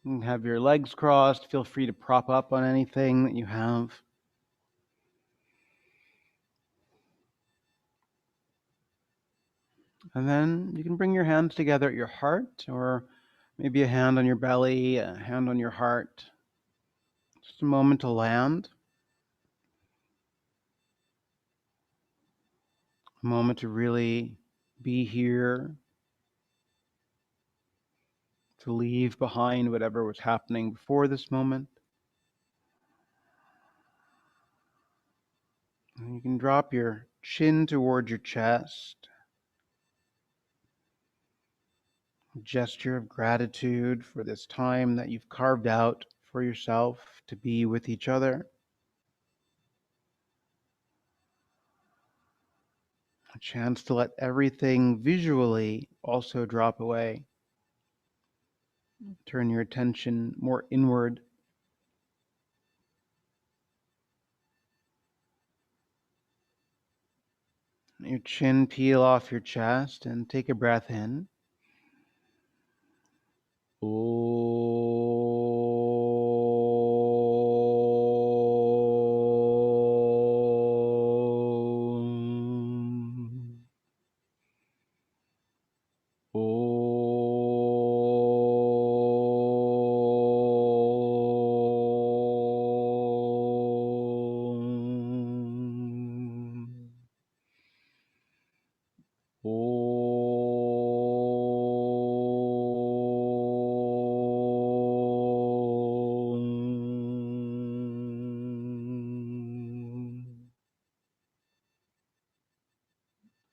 You can have your legs crossed. Feel free to prop up on anything that you have. And then you can bring your hands together at your heart, or maybe a hand on your belly, a hand on your heart. Just a moment to land. A moment to really be here, to leave behind whatever was happening before this moment. And you can drop your chin toward your chest. A gesture of gratitude for this time that you've carved out for yourself to be with each other. A chance to let everything visually also drop away. Turn your attention more inward. Let your chin peel off your chest and take a breath in.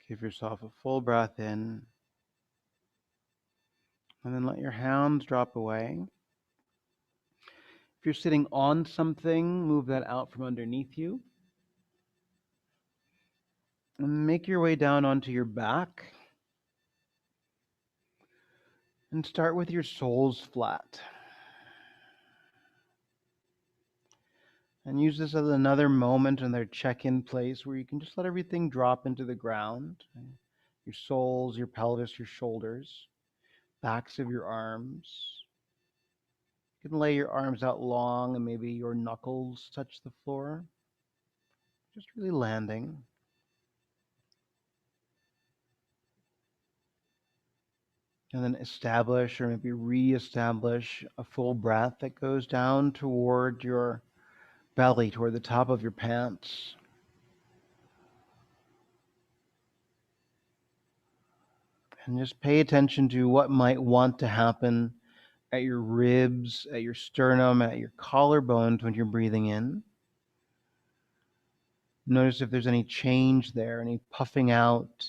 Give yourself a full breath in, and then let your hands drop away. If you're sitting on something, move that out from underneath you. And make your way down onto your back. And start with your soles flat. And use this as another moment in their check-in place where you can just let everything drop into the ground. Your soles, your pelvis, your shoulders, backs of your arms. You can lay your arms out long and maybe your knuckles touch the floor. Just really landing. And then establish or maybe re-establish a full breath that goes down toward your belly, toward the top of your pants. And just pay attention to what might want to happen at your ribs, at your sternum, at your collarbones when you're breathing in. Notice if there's any change there, any puffing out,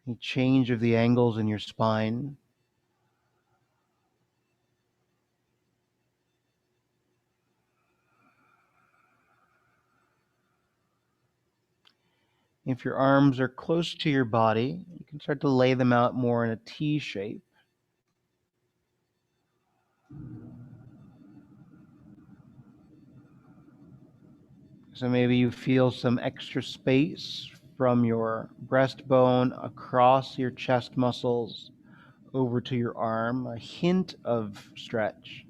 any change of the angles in your spine. If your arms are close to your body, you can start to lay them out more in a T shape. So maybe you feel some extra space from your breastbone across your chest muscles over to your arm, a hint of stretch.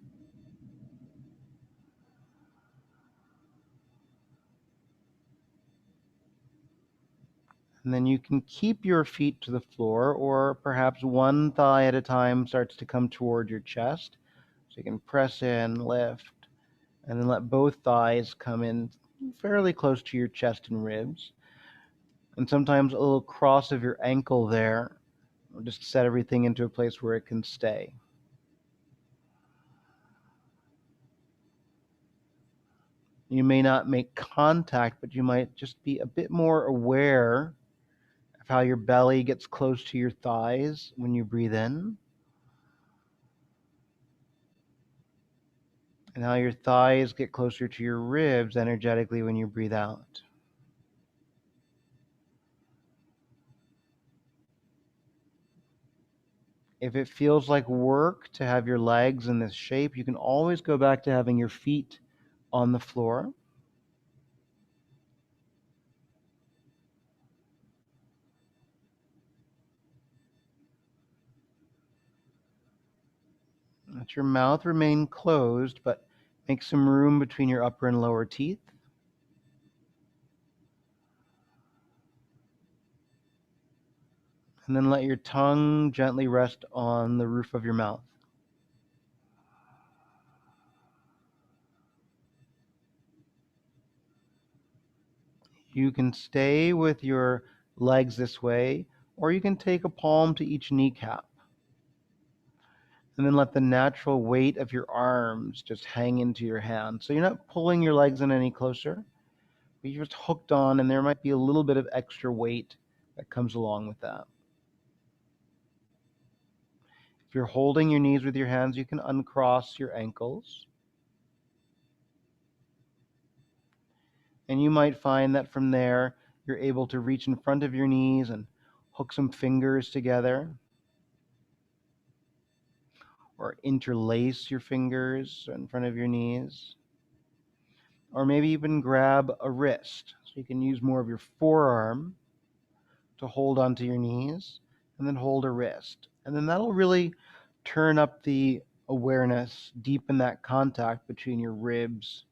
And then you can keep your feet to the floor, or perhaps one thigh at a time starts to come toward your chest. So you can press in, lift, and then let both thighs come in fairly close to your chest and ribs. And sometimes a little cross of your ankle there will just set everything into a place where it can stay. You may not make contact, but you might just be a bit more aware of how your belly gets close to your thighs when you breathe in, and how your thighs get closer to your ribs energetically when you breathe out. If it feels like work to have your legs in this shape, you can always go back to having your feet on the floor. Let your mouth remain closed, but make some room between your upper and lower teeth. And then let your tongue gently rest on the roof of your mouth. You can stay with your legs this way, or you can take a palm to each kneecap. And then let the natural weight of your arms just hang into your hands. So you're not pulling your legs in any closer, but you're just hooked on, and there might be a little bit of extra weight that comes along with that. If you're holding your knees with your hands, you can uncross your ankles. And you might find that from there, you're able to reach in front of your knees and hook some fingers together, or interlace your fingers in front of your knees. Or maybe even grab a wrist. So you can use more of your forearm to hold onto your knees, and then hold a wrist. And then that'll really turn up the awareness, deepen that contact between your ribs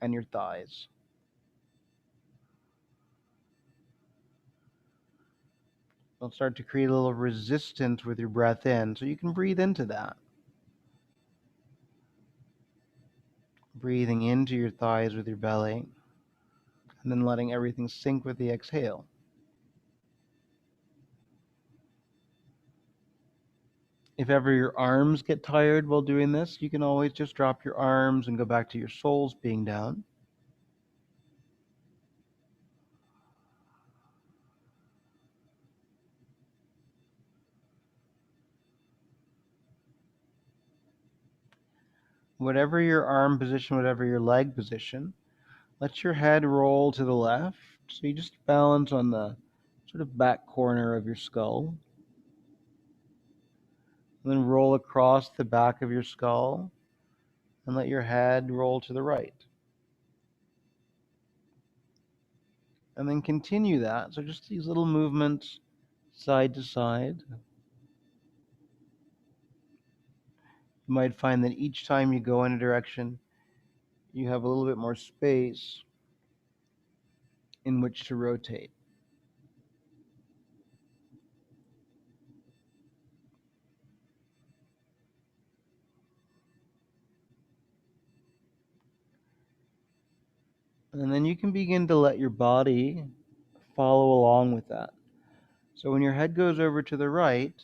and your thighs. It'll start to create a little resistance with your breath in, so you can breathe into that. Breathing into your thighs with your belly, and then letting everything sink with the exhale. If ever your arms get tired while doing this, you can always just drop your arms and go back to your soles being down. Whatever your arm position, whatever your leg position, let your head roll to the left. So you just balance on the sort of back corner of your skull. And then roll across the back of your skull and let your head roll to the right. And then continue that. So just these little movements side to side. You might find that each time you go in a direction, you have a little bit more space in which to rotate. And then you can begin to let your body follow along with that. So when your head goes over to the right,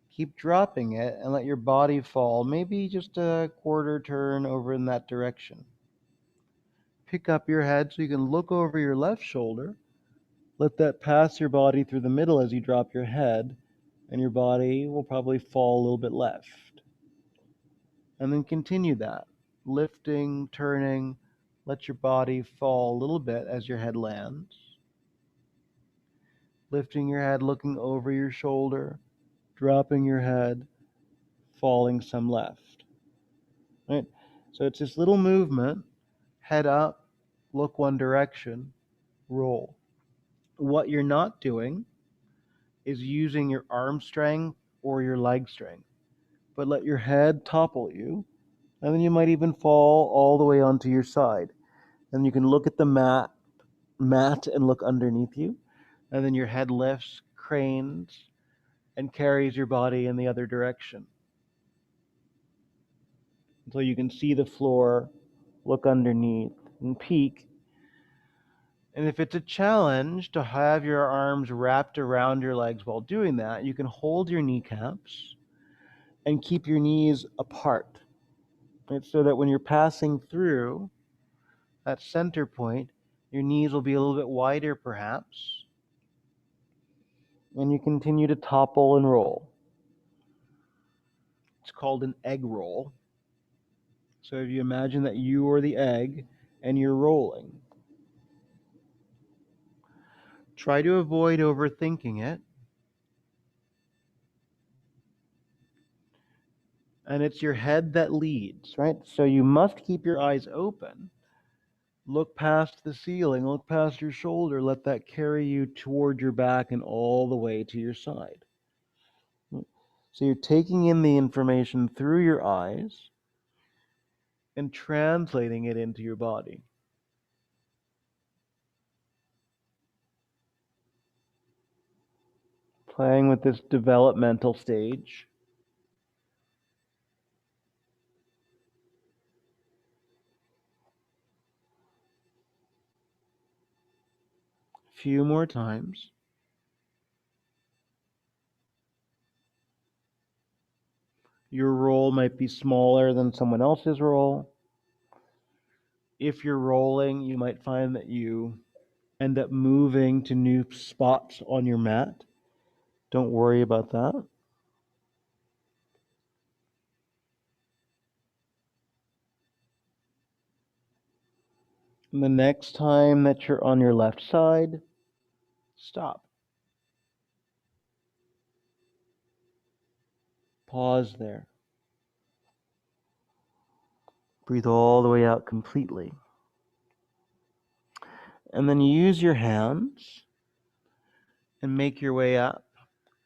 keep dropping it and let your body fall, maybe just a quarter turn over in that direction. Pick up your head so you can look over your left shoulder. Let that pass your body through the middle as you drop your head, and your body will probably fall a little bit left. And then continue that, lifting, turning, let your body fall a little bit as your head lands. Lifting your head, looking over your shoulder, dropping your head, falling some left. Right? So it's this little movement, head up, look one direction, roll. What you're not doing is using your arm strength or your leg strength, but let your head topple you, and then you might even fall all the way onto your side. And you can look at the mat and look underneath you, and then your head lifts, cranes, and carries your body in the other direction. Until you can see the floor, look underneath, and peek. And if it's a challenge to have your arms wrapped around your legs while doing that, you can hold your kneecaps and keep your knees apart. Right? So that when you're passing through that center point, your knees will be a little bit wider perhaps, and you continue to topple and roll. It's called an egg roll. So if you imagine that you are the egg and you're rolling, try to avoid overthinking it. And it's your head that leads, right? So you must keep your eyes open. Look past the ceiling, look past your shoulder, let that carry you toward your back and all the way to your side. So you're taking in the information through your eyes and translating it into your body. Playing with this developmental stage. A few more times. Your role might be smaller than someone else's role. If you're rolling, you might find that you end up moving to new spots on your mat. Don't worry about that. And the next time that you're on your left side, stop. Pause there. Breathe all the way out completely. And then use your hands and make your way up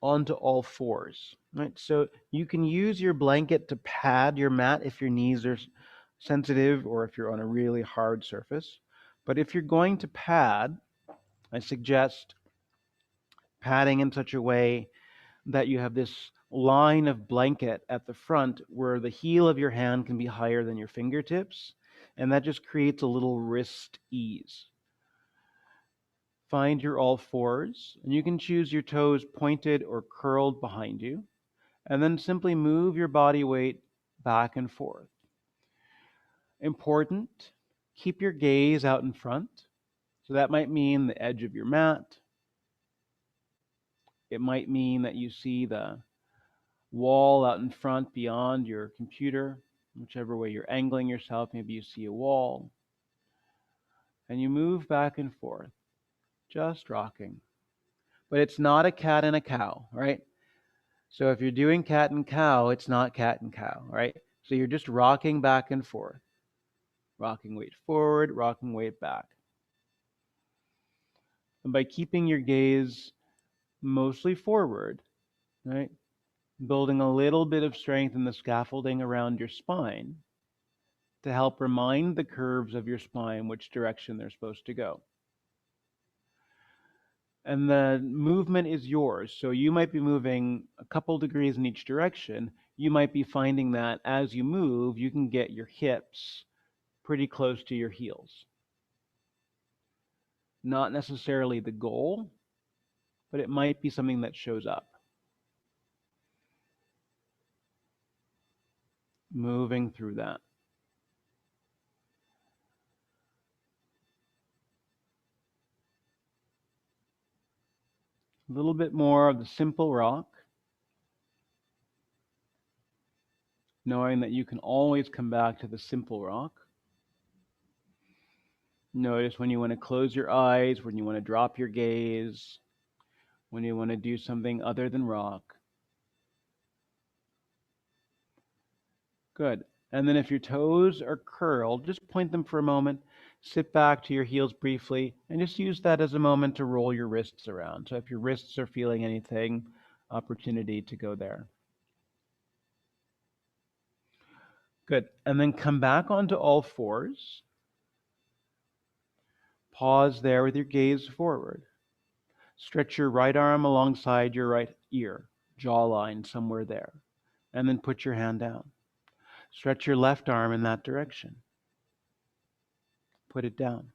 onto all fours. Right? So you can use your blanket to pad your mat if your knees are sensitive or if you're on a really hard surface. But if you're going to pad, I suggest padding in such a way that you have this line of blanket at the front where the heel of your hand can be higher than your fingertips, and that just creates a little wrist ease. Find your all fours, and you can choose your toes pointed or curled behind you, and then simply move your body weight back and forth. Important, keep your gaze out in front. So that might mean the edge of your mat. It might mean that you see the wall out in front beyond your computer, whichever way you're angling yourself. Maybe you see a wall. And you move back and forth, just rocking. But it's not a cat and a cow, right? So if you're doing cat and cow, it's not cat and cow, right? So you're just rocking back and forth. Rocking weight forward, rocking weight back. And by keeping your gaze mostly forward, right? Building a little bit of strength in the scaffolding around your spine to help remind the curves of your spine which direction they're supposed to go. And the movement is yours. So you might be moving a couple degrees in each direction. You might be finding that as you move, you can get your hips pretty close to your heels. Not necessarily the goal, but it might be something that shows up. Moving through that. A little bit more of the simple rock, knowing that you can always come back to the simple rock. Notice when you want to close your eyes, when you want to drop your gaze, when you want to do something other than rock. Good. And then if your toes are curled, just point them for a moment, sit back to your heels briefly, and just use that as a moment to roll your wrists around. So if your wrists are feeling anything, opportunity to go there. Good. And then come back onto all fours. Pause there with your gaze forward. Stretch your right arm alongside your right ear, jawline somewhere there, and then put your hand down. Stretch your left arm in that direction. Put it down.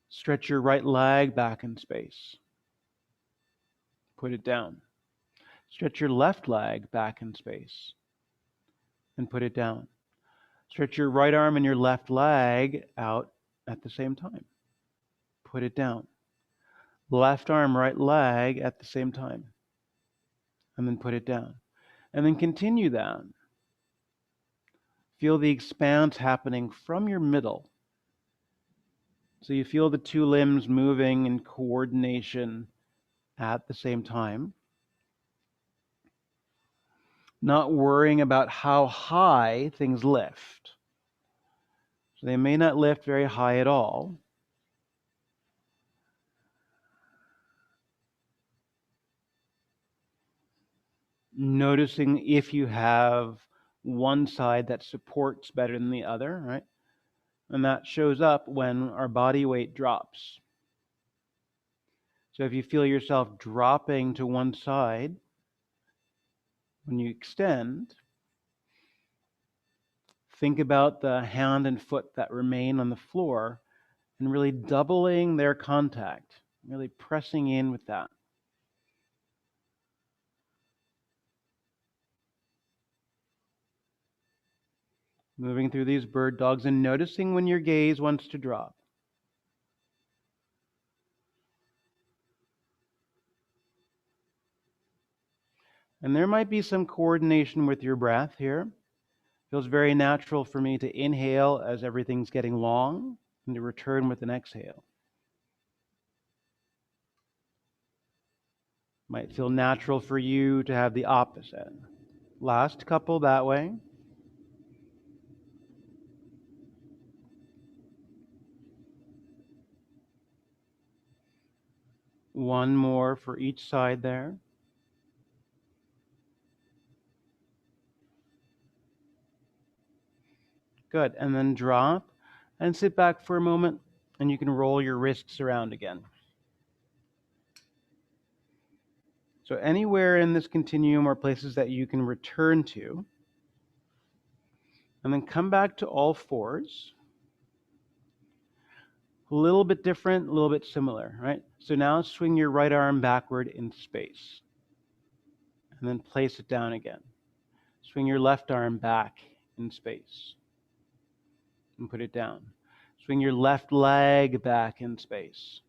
Stretch your right leg back in space. Put it down. Stretch your left leg back in space and put it down. Stretch your right arm and your left leg out at the same time. Put it down. Left arm, right leg at the same time. And then put it down. And then continue that. Feel the expanse happening from your middle. So you feel the two limbs moving in coordination at the same time. Not worrying about how high things lift. So they may not lift very high at all. Noticing if you have one side that supports better than the other, right? And that shows up when our body weight drops. So if you feel yourself dropping to one side when you extend, think about the hand and foot that remain on the floor and really doubling their contact, really pressing in with that. Moving through these bird dogs and noticing when your gaze wants to drop. And there might be some coordination with your breath here. Feels very natural for me to inhale as everything's getting long and to return with an exhale. Might feel natural for you to have the opposite. Last couple that way. One more for each side there. Good. And then drop and sit back for a moment, and you can roll your wrists around again. So anywhere in this continuum are places that you can return to. And then come back to all fours. A little bit different, a little bit similar, right? So now swing your right arm backward in space. And then place it down again. Swing your left arm back in space. And put it down. Swing your left leg back in space.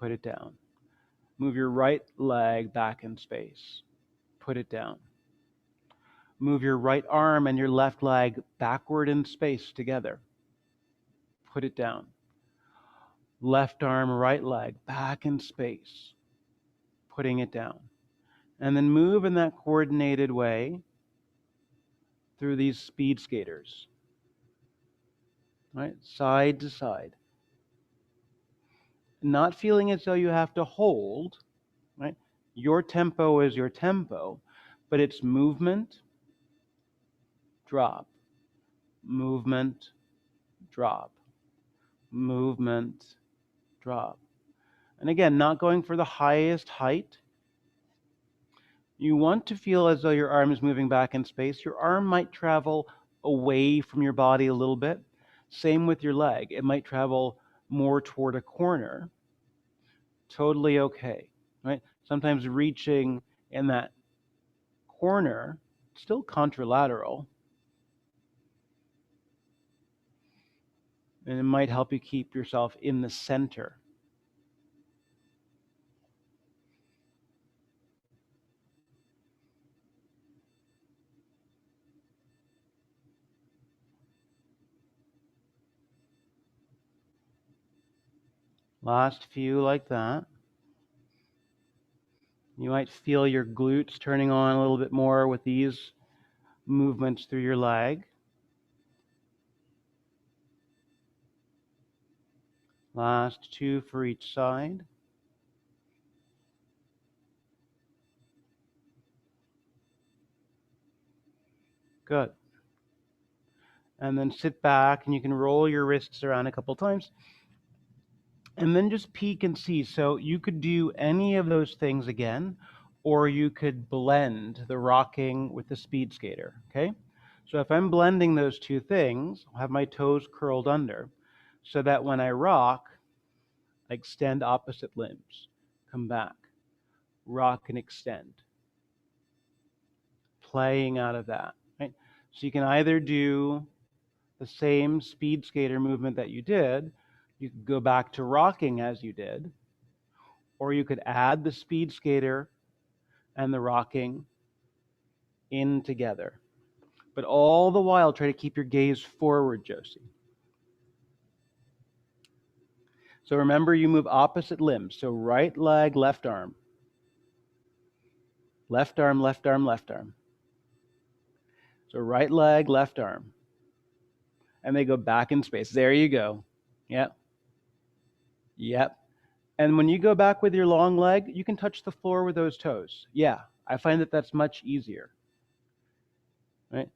Put it down. Move your right leg back in space. Put it down. Move your right arm and your left leg backward in space together. Put it down. Left arm, right leg back in space. Putting it down. And then move in that coordinated way through these speed skaters. Right? Side to side. Not feeling as though you have to hold, right? Your tempo is your tempo, but it's movement, drop, movement, drop, movement, drop. And again, not going for the highest height. You want to feel as though your arm is moving back in space. Your arm might travel away from your body a little bit. Same with your leg. It might travel more toward a corner. Totally okay, right? Sometimes reaching in that corner, still contralateral, and it might help you keep yourself in the center. Last few like that. You might feel your glutes turning on a little bit more with these movements through your leg. Last two for each side. Good. And then sit back and you can roll your wrists around a couple times. And then just peek and see. So you could do any of those things again, or you could blend the rocking with the speed skater, okay? So if I'm blending those two things, I'll have my toes curled under so that when I rock, I extend opposite limbs, come back, rock and extend, playing out of that, right? So you can either do the same speed skater movement that you did, you could go back to rocking as you did, or you could add the speed skater and the rocking in together. But all the while, try to keep your gaze forward, Josie. So remember, you move opposite limbs. So right leg, left arm. Left arm, left arm, left arm. So right leg, left arm. And they go back in space. There you go. Yep. Yep. And when you go back with your long leg, you can touch the floor with those toes. Yeah, I find that that's much easier, right?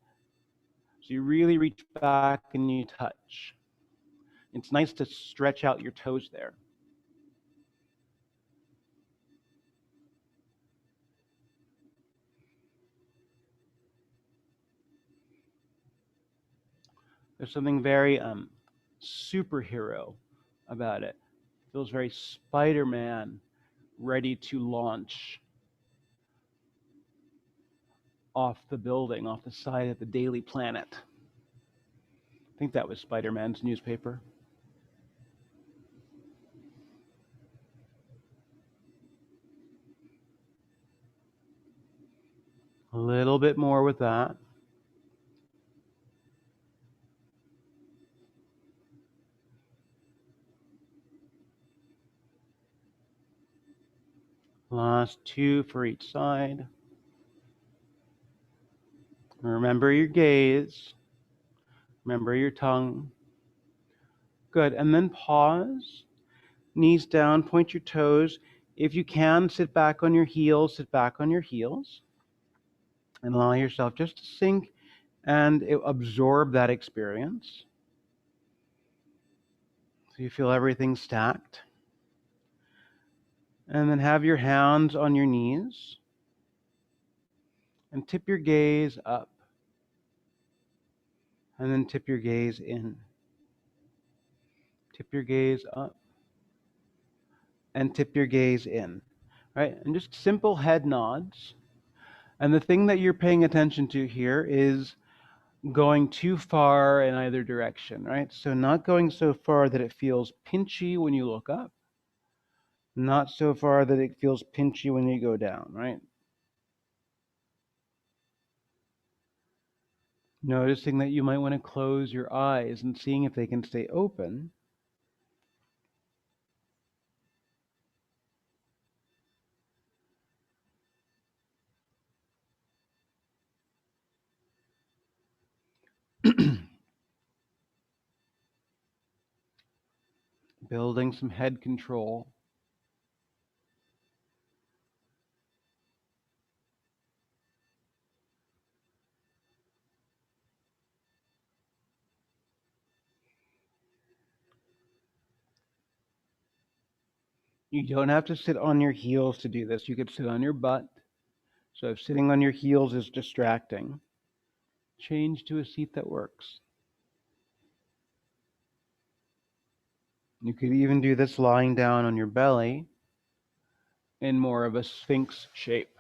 So you really reach back and you touch. It's nice to stretch out your toes there. There's something very superhero about it. It feels very Spider-Man, ready to launch off the building, off the side of the Daily Planet. I think that was Spider-Man's newspaper. A little bit more with that. Last two for each side. Remember your gaze. Remember your tongue. Good. And then pause. Knees down, point your toes. If you can, sit back on your heels. Sit back on your heels. And allow yourself just to sink and absorb that experience. So you feel everything stacked. And then have your hands on your knees. And tip your gaze up. And then tip your gaze in. Tip your gaze up. And tip your gaze in. Right? And just simple head nods. And the thing that you're paying attention to here is going too far in either direction, right? So not going so far that it feels pinchy when you look up, not so far that it feels pinchy when you go down, right? Noticing that you might want to close your eyes and seeing if they can stay open. Building some head control. You don't have to sit on your heels to do this. You could sit on your butt. So if sitting on your heels is distracting, change to a seat that works. You could even do this lying down on your belly in more of a sphinx shape.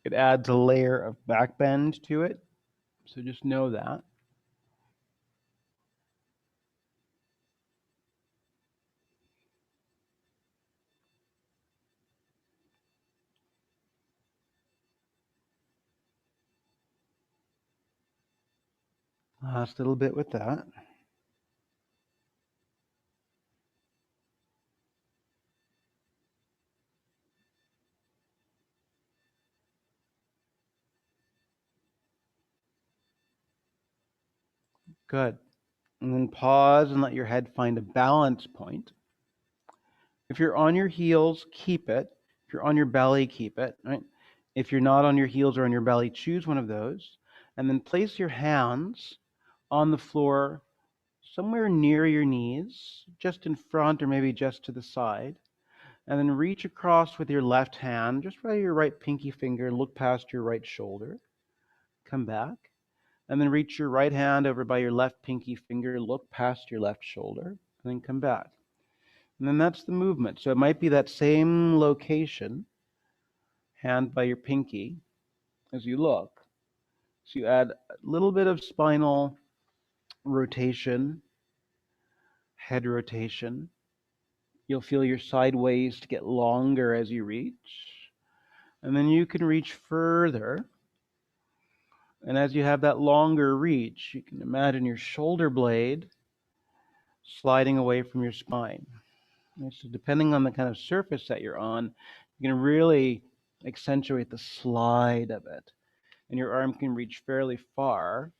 It adds a layer of back bend to it, so just know that. Last little bit with that. Good. And then pause and let your head find a balance point. If you're on your heels, keep it. If you're on your belly, keep it, right? If you're not on your heels or on your belly, choose one of those. And then place your hands on the floor somewhere near your knees, just in front or maybe just to the side. And then reach across with your left hand, just by your right pinky finger, look past your right shoulder. Come back. And then reach your right hand over by your left pinky finger, look past your left shoulder, and then come back. And then that's the movement. So it might be that same location, hand by your pinky, as you look. So you add a little bit of spinal rotation, head rotation. You'll feel your side waist get longer as you reach. And then you can reach further. And as you have that longer reach, you can imagine your shoulder blade sliding away from your spine. And so depending on the kind of surface that you're on, you can really accentuate the slide of it. And your arm can reach fairly far.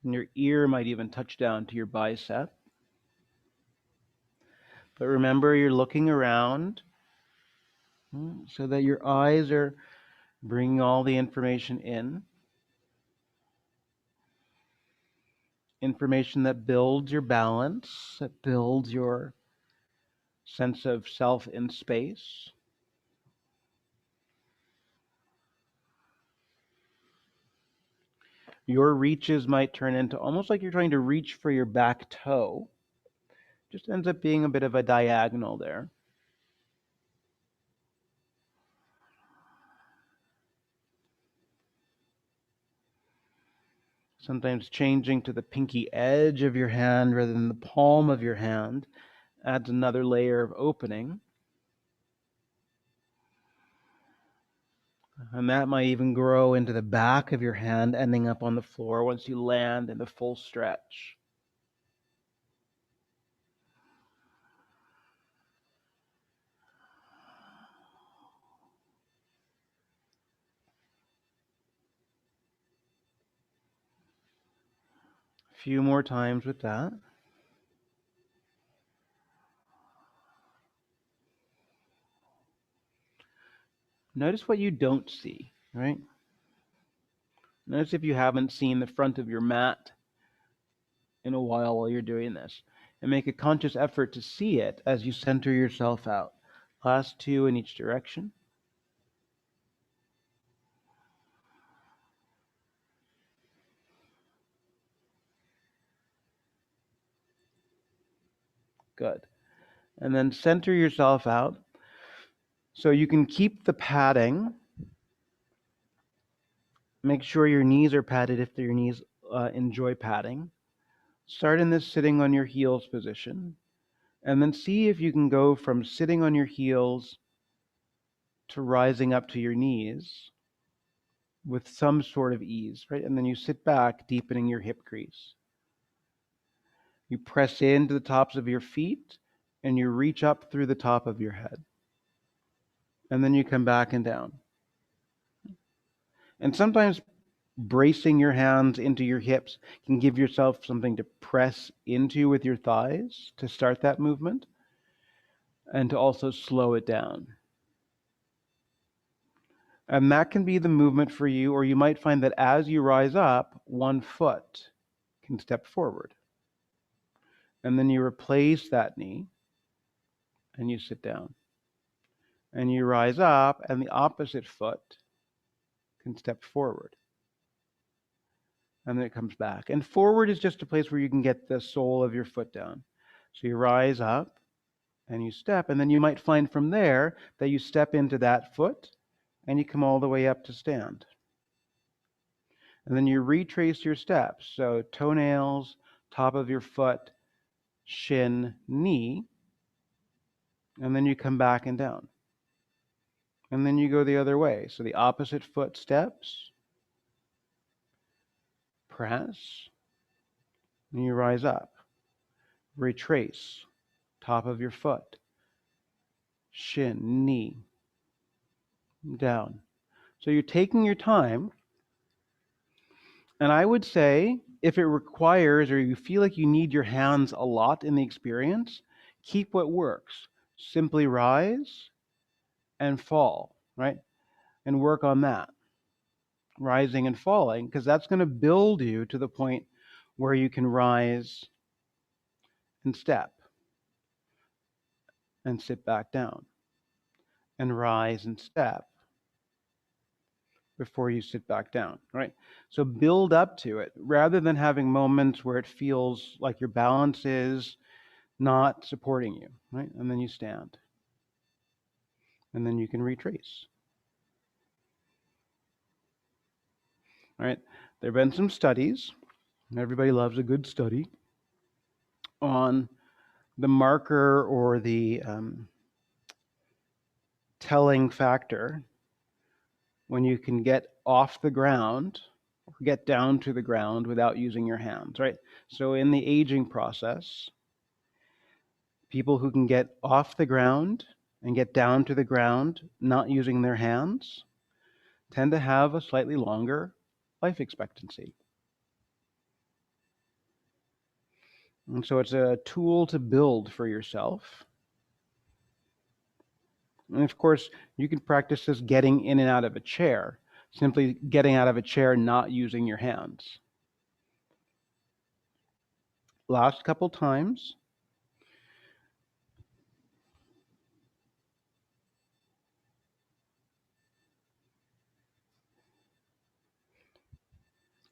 And your ear might even touch down to your bicep. But remember, you're looking around so that your eyes are bringing all the information in. Information that builds your balance, that builds your sense of self in space. Your reaches might turn into almost like you're trying to reach for your back toe. Just ends up being a bit of a diagonal there. Sometimes changing to the pinky edge of your hand rather than the palm of your hand adds another layer of opening. And that might even grow into the back of your hand, ending up on the floor once you land in the full stretch. A few more times with that. Notice what you don't see, right? Notice if you haven't seen the front of your mat in a while you're doing this. And make a conscious effort to see it as you center yourself out. Last two in each direction. Good. And then center yourself out so you can keep the padding. Make sure your knees are padded if your knees enjoy padding. Start in this sitting on your heels position. And then see if you can go from sitting on your heels to rising up to your knees with some sort of ease, right? And then you sit back, deepening your hip crease. You press into the tops of your feet and you reach up through the top of your head. And then you come back and down. And sometimes bracing your hands into your hips can give yourself something to press into with your thighs to start that movement and to also slow it down. And that can be the movement for you, or you might find that as you rise up, one foot can step forward. And then you replace that knee and you sit down. And you rise up and the opposite foot can step forward. And then it comes back. And forward is just a place where you can get the sole of your foot down. So you rise up and you step, and then you might find from there that you step into that foot and you come all the way up to stand. And then you retrace your steps. So toenails, top of your foot, shin, knee, and then you come back and down. And then you go the other way. So the opposite foot steps, press, and you rise up. Retrace, top of your foot, shin, knee, down. So you're taking your time. And I would say if it requires or you feel like you need your hands a lot in the experience, keep what works. Simply rise and fall, right? And work on that. Rising and falling, because that's going to build you to the point where you can rise and step and sit back down and rise and step before you sit back down, right? So build up to it rather than having moments where it feels like your balance is not supporting you, right? And then you stand. And then you can retrace. All right. There have been some studies, and everybody loves a good study, on the marker or the telling factor when you can get off the ground or get down to the ground without using your hands, right? So in the aging process, people who can get off the ground and get down to the ground not using their hands tend to have a slightly longer life expectancy. And so it's a tool to build for yourself And of course, you can practice this getting in and out of a chair, simply getting out of a chair, not using your hands. Last couple times.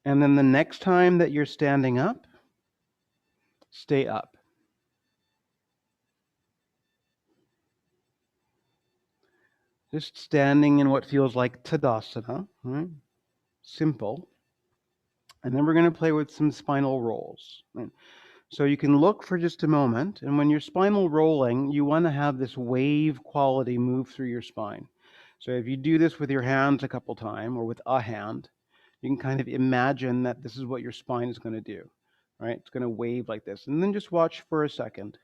And then the next time that you're standing up, stay up. Just standing in what feels like Tadasana, right? Simple. And then we're going to play with some spinal rolls. Right? So you can look for just a moment, and when you're spinal rolling, you want to have this wave quality move through your spine. So if you do this with your hands a couple times, or with a hand, you can kind of imagine that this is what your spine is going to do, right? It's going to wave like this. And then just watch for a second.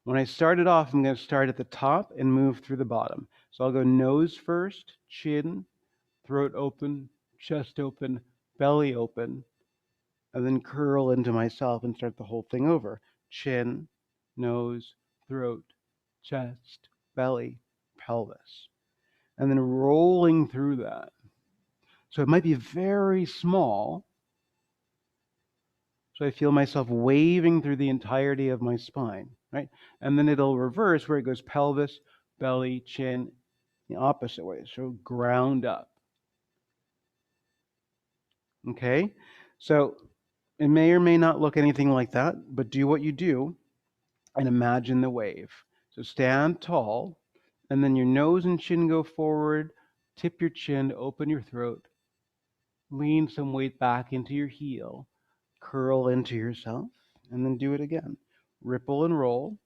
When I start it off, I'm going to start at the top and move through the bottom. So I'll go nose first, chin, throat open, chest open, belly open, and then curl into myself and start the whole thing over. Chin, nose, throat, chest, belly, pelvis. And then rolling through that. So it might be very small. So I feel myself waving through the entirety of my spine, right? And then it'll reverse where it goes pelvis, belly, chin, the opposite way. So ground up. Okay? So it may or may not look anything like that, but do what you do and imagine the wave. So stand tall, and then your nose and chin go forward, tip your chin, open your throat, lean some weight back into your heel, curl into yourself, and then do it again. Ripple and roll.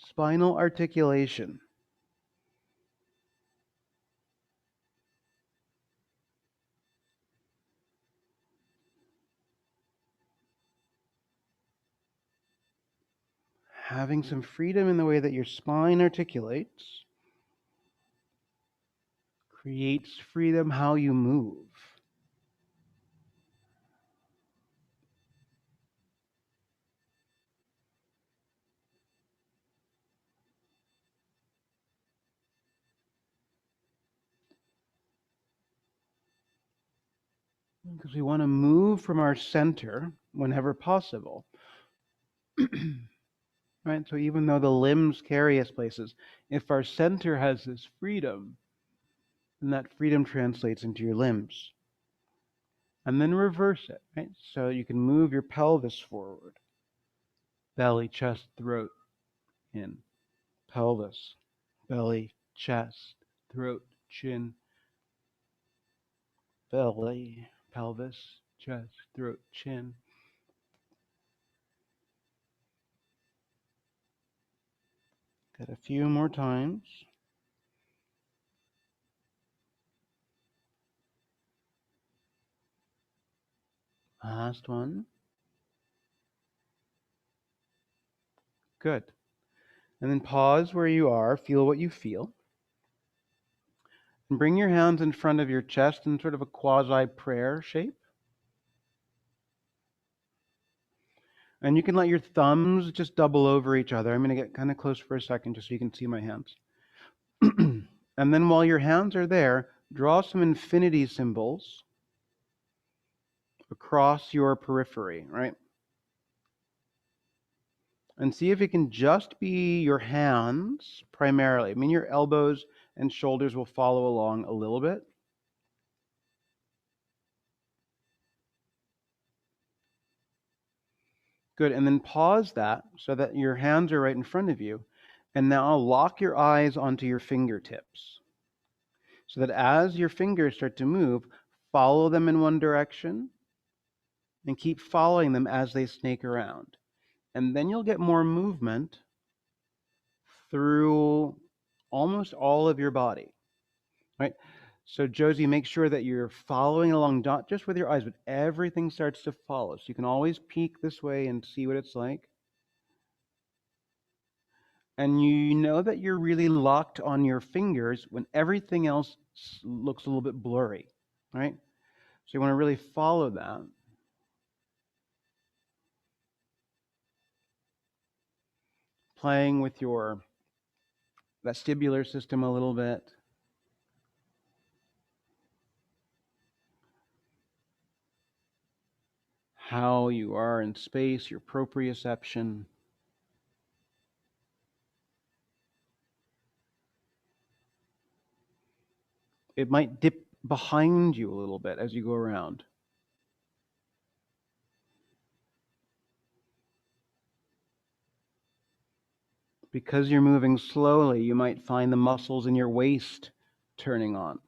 Spinal articulation. Having some freedom in the way that your spine articulates creates freedom how you move. Because we want to move from our center whenever possible. Right? So even though the limbs carry us places, if our center has this freedom, then that freedom translates into your limbs. And then reverse it, right? So you can move your pelvis forward. Belly, chest, throat, in. Pelvis, belly, chest, throat, chin. Belly, pelvis, chest, throat, chin. Got a few more times. Last one. Good. And then pause where you are, feel what you feel. And bring your hands in front of your chest in sort of a quasi-prayer shape. And you can let your thumbs just double over each other. I'm going to get kind of close for a second just so you can see my hands. And then while your hands are there, draw some infinity symbols across your periphery, right? And see if it can just be your hands primarily. I mean, your elbows and shoulders will follow along a little bit. Good, and then pause that so that your hands are right in front of you. And now lock your eyes onto your fingertips so that as your fingers start to move, follow them in one direction and keep following them as they snake around. And then you'll get more movement through almost all of your body, right? So Josie, make sure that you're following along, not just with your eyes, but everything starts to follow. So you can always peek this way and see what it's like. And you know that you're really locked on your fingers when everything else looks a little bit blurry, right? So you want to really follow that. playing with your vestibular system a little bit. How you are in space, your proprioception. It might dip behind you a little bit as you go around. Because you're moving slowly, you might find the muscles in your waist turning on.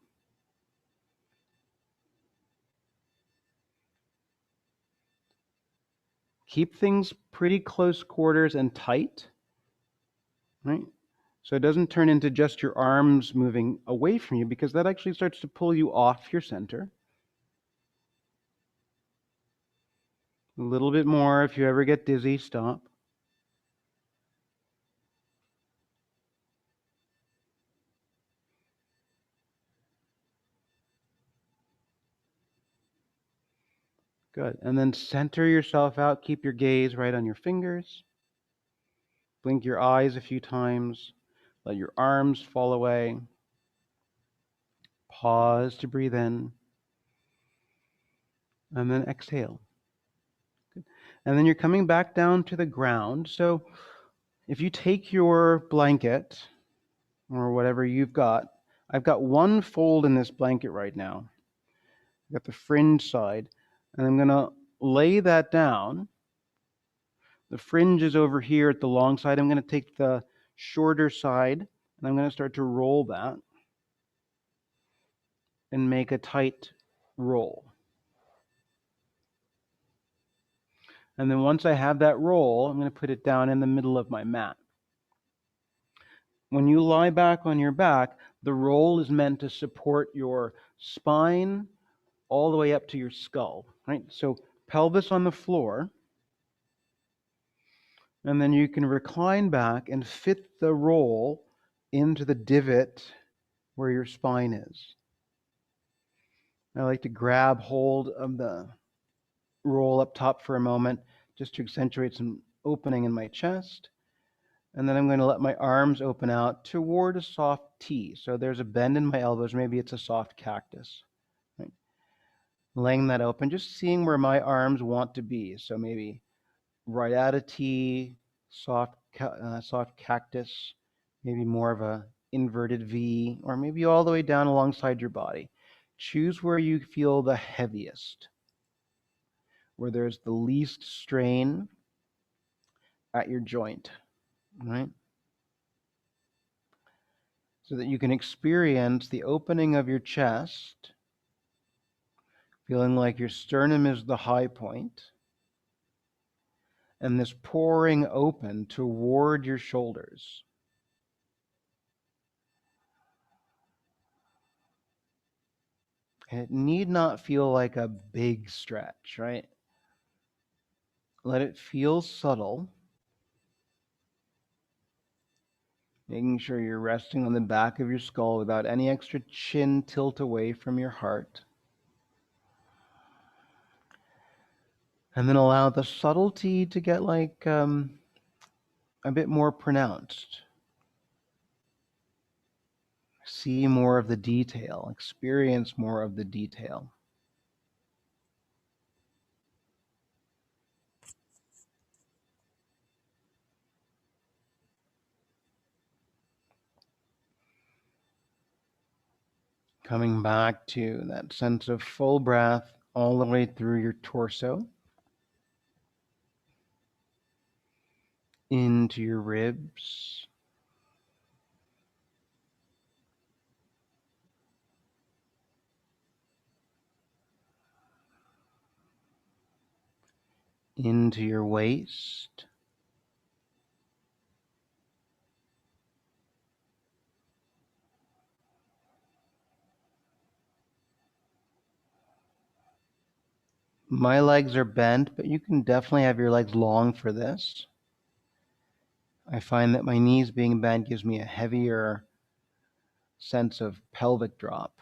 Keep things pretty close quarters and tight, right? So it doesn't turn into just your arms moving away from you, because that actually starts to pull you off your center. A little bit more. If you ever get dizzy, stop. Good. And then center yourself out. Keep your gaze right on your fingers. Blink your eyes a few times. Let your arms fall away. Pause to breathe in. And then exhale. Good. And then you're coming back down to the ground. So if you take your blanket or whatever you've got, I've got one fold in this blanket right now. I've got the fringe side, and I'm going to lay that down. The fringe is over here at the long side. I'm going to take the shorter side, and I'm going to start to roll that and make a tight roll. And then once I have that roll, I'm going to put it down in the middle of my mat. When you lie back on your back, the roll is meant to support your spine all the way up to your skull, right? So pelvis on the floor, and then you can recline back and fit the roll into the divot where your spine is. I like to grab hold of the roll up top for a moment just to accentuate some opening in my chest. And then I'm going to let my arms open out toward a soft T. So there's a bend in my elbows. Maybe it's a soft cactus. Right? Laying that open, just seeing where my arms want to be. So maybe right at a T, soft cactus, maybe more of a inverted V, or maybe all the way down alongside your body. Choose where you feel the heaviest, where there's the least strain at your joint, right? So that you can experience the opening of your chest, feeling like your sternum is the high point, and this pouring open toward your shoulders. And it need not feel like a big stretch, right? Let it feel subtle, making sure you're resting on the back of your skull without any extra chin tilt away from your heart. And then allow the subtlety to get like a bit more pronounced. See more of the detail, experience more of the detail. Coming back to that sense of full breath all the way through your torso, into your ribs, into your waist, my legs are bent, but you can definitely have your legs long for this. I find that my knees being bent gives me a heavier sense of pelvic drop.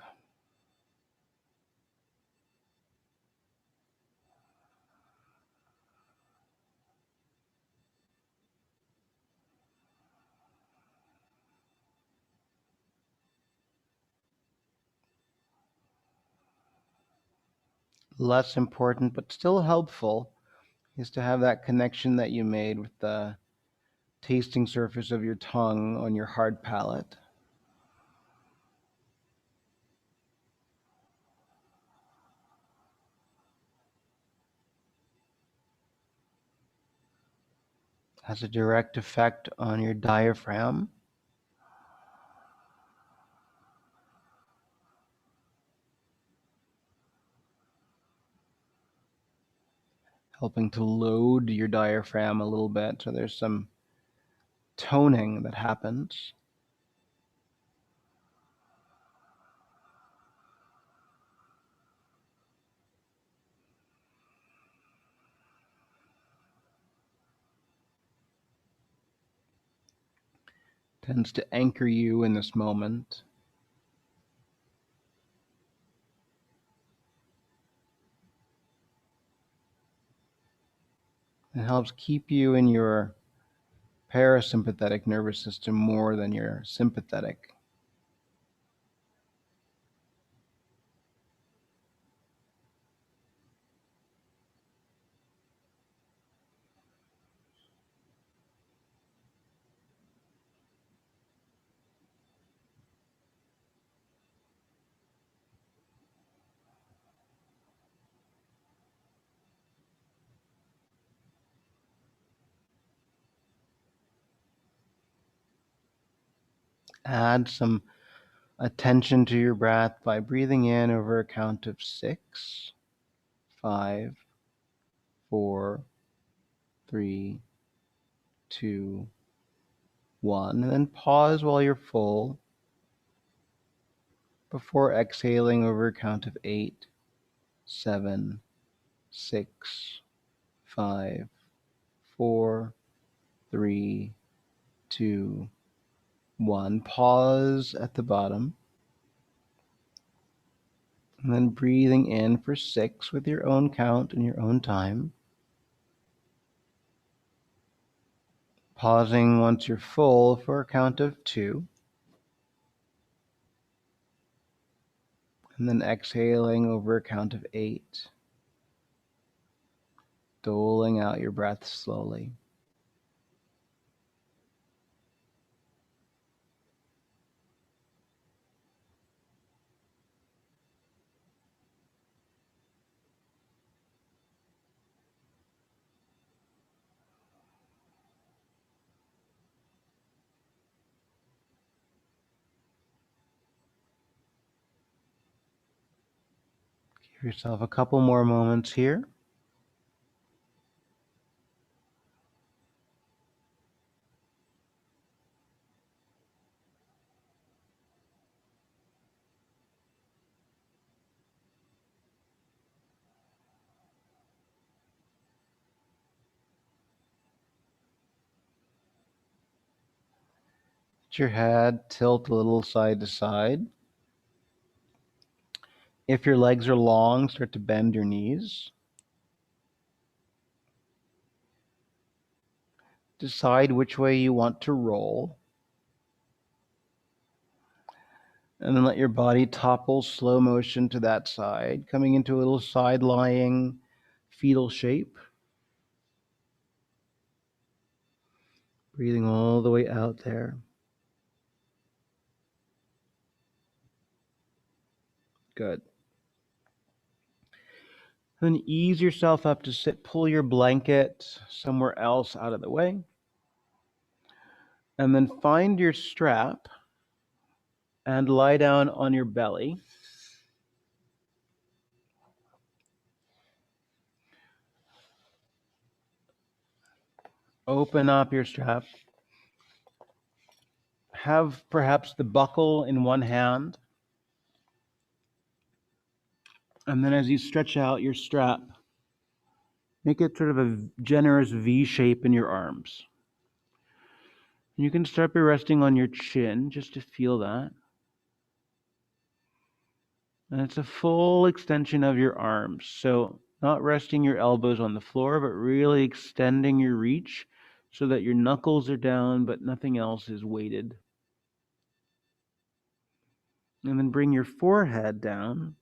Less important, but still helpful, is to have that connection that you made with the tasting surface of your tongue on your hard palate. Has a direct effect on your diaphragm, helping to load your diaphragm a little bit. So there's some toning that happens. Tends to anchor you in this moment. It helps keep you in your parasympathetic nervous system more than your sympathetic. Add some attention to your breath by breathing in over a count of 6, 5, 4, 3, 2, 1, and then pause while you're full before exhaling over a count of 8, 7, 6, 5, 4, 3, 2, 1. Pause at the bottom. And then breathing in for 6 with your own count and your own time. Pausing once you're full for a count of 2. And then exhaling over a count of 8. Doling out your breath slowly. Give yourself a couple more moments here. Let your head tilt a little side to side. If your legs are long, start to bend your knees. Decide which way you want to roll. And then let your body topple slow motion to that side, coming into a little side lying fetal shape. Breathing all the way out there. Good. Then ease yourself up to sit. Pull your blanket somewhere else out of the way. And then find your strap and lie down on your belly. Open up your strap. Have perhaps the buckle in one hand. And then as you stretch out your strap, make it sort of a generous V shape in your arms. And you can start by resting on your chin just to feel that. And it's a full extension of your arms. So not resting your elbows on the floor, but really extending your reach so that your knuckles are down, but nothing else is weighted. And then bring your forehead down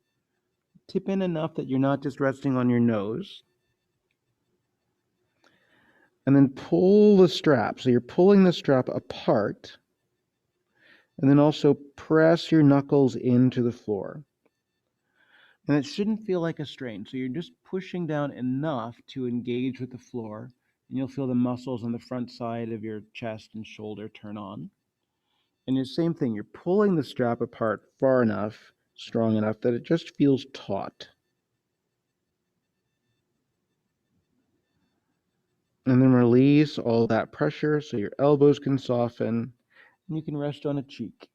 tip in enough that you're not just resting on your nose. And then pull the strap. So you're pulling the strap apart. And then also press your knuckles into the floor. And it shouldn't feel like a strain. So you're just pushing down enough to engage with the floor. And you'll feel the muscles on the front side of your chest and shoulder turn on. And the same thing, you're pulling the strap apart far enough, strong enough that it just feels taut. And then release all that pressure so your elbows can soften and you can rest on a cheek.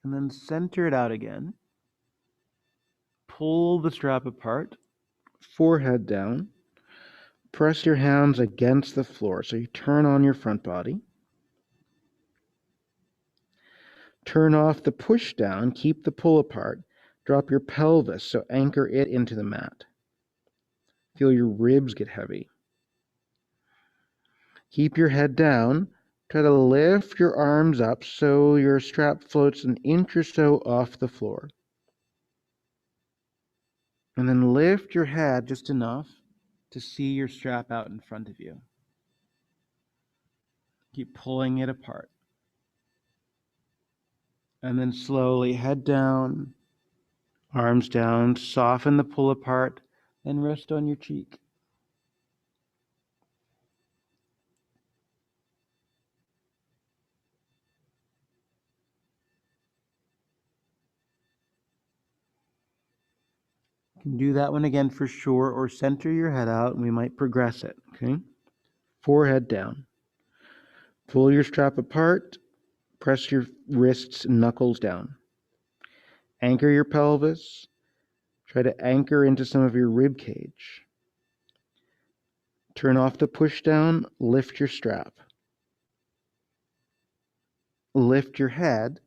And then center it out again. Pull the strap apart, forehead down. Press your hands against the floor so you turn on your front body. Turn off the push down, keep the pull apart. Drop your pelvis, so anchor it into the mat. Feel your ribs get heavy. Keep your head down. Try to lift your arms up so your strap floats an inch or so off the floor. And then lift your head just enough to see your strap out in front of you. Keep pulling it apart. And then slowly head down, arms down, soften the pull apart, and rest on your cheek. You can do that one again for sure, or center your head out and we might progress it, okay? Forehead down. Pull your strap apart, press your wrists and knuckles down. Anchor your pelvis. Try to anchor into some of your rib cage. Turn off the push down, lift your strap. Lift your head,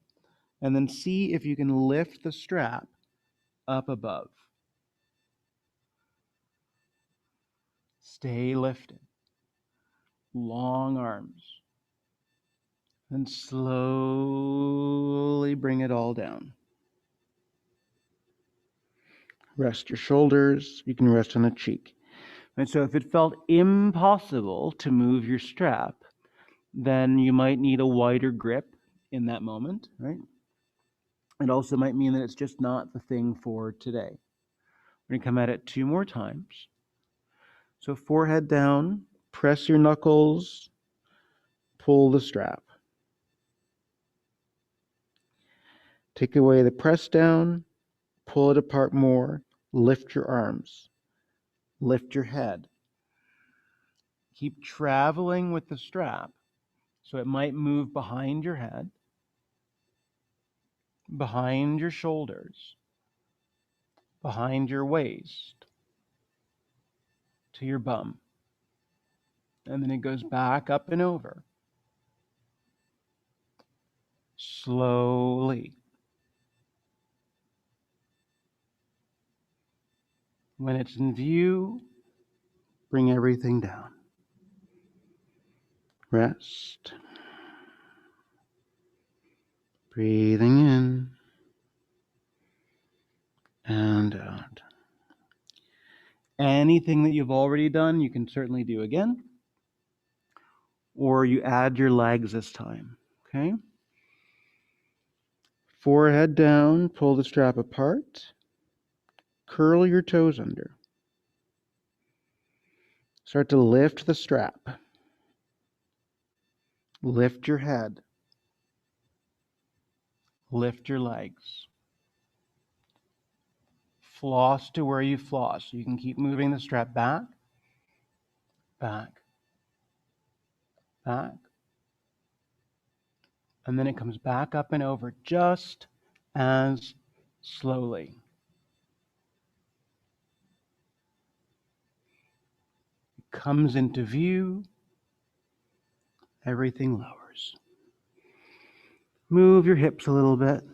and then see if you can lift the strap up above. Stay lifted. Long arms. And slowly bring it all down. Rest your shoulders. You can rest on a cheek. And so if it felt impossible to move your strap, then you might need a wider grip in that moment, right? It also might mean that it's just not the thing for today. We're going to come at it 2 more times. So forehead down, press your knuckles, pull the strap. Take away the press down, pull it apart more, lift your arms, lift your head. Keep traveling with the strap so it might move behind your head, behind your shoulders, behind your waist, to your bum. And then it goes back up and over. Slowly. When it's in view, bring everything down. Rest. Breathing in and out. Anything that you've already done, you can certainly do again. Or you add your legs this time. Okay? Forehead down, pull the strap apart. Curl your toes under. Start to lift the strap. Lift your head. Lift your legs. Floss to where you floss. You can keep moving the strap back, back, back. And then it comes back up and over just as slowly. It comes into view. Everything lowers. Move your hips a little bit.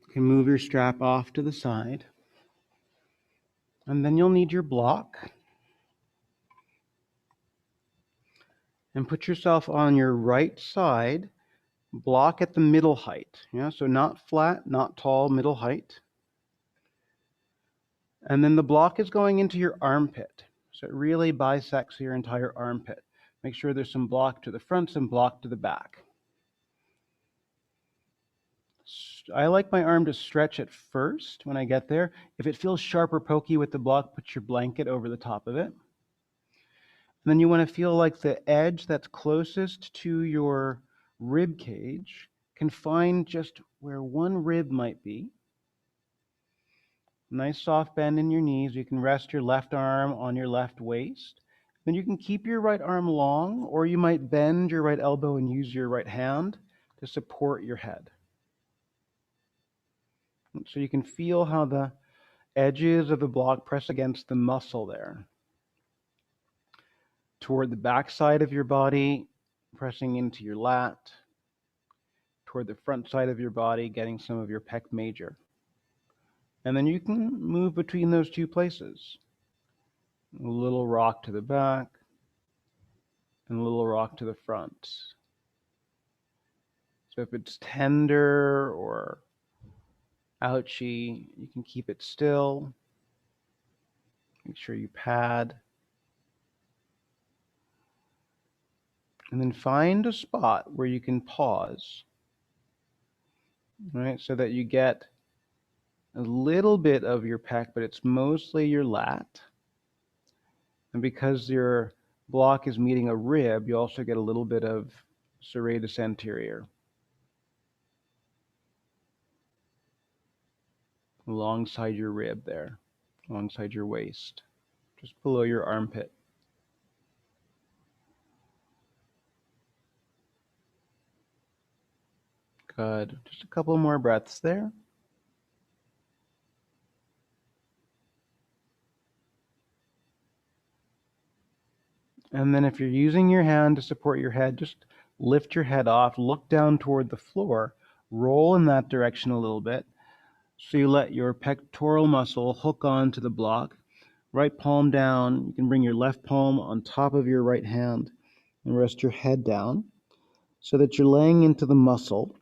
You can move your strap off to the side. And then you'll need your block. And put yourself on your right side, block at the middle height. Yeah, so not flat, not tall, middle height. And then the block is going into your armpit. So it really bisects your entire armpit. Make sure there's some block to the front, some block to the back. I like my arm to stretch at first when I get there. If it feels sharp or pokey with the block, put your blanket over the top of it. And then you want to feel like the edge that's closest to your rib cage can find just where one rib might be. Nice soft bend in your knees. You can rest your left arm on your left waist. Then you can keep your right arm long, or you might bend your right elbow and use your right hand to support your head. So you can feel how the edges of the block press against the muscle there. Toward the back side of your body, pressing into your lat. Toward the front side of your body, getting some of your pec major. And then you can move between those two places. A little rock to the back, and a little rock to the front. So if it's tender or ouchy, you can keep it still. Make sure you pad. And then find a spot where you can pause, right? So that you get a little bit of your pec, but it's mostly your lat. And because your block is meeting a rib, you also get a little bit of serratus anterior alongside your rib there, alongside your waist, just below your armpit. Good. Just a couple more breaths there. And then if you're using your hand to support your head, just lift your head off, look down toward the floor, roll in that direction a little bit. So you let your pectoral muscle hook on to the block. Right palm down. You can bring your left palm on top of your right hand and rest your head down so that you're laying into the muscle.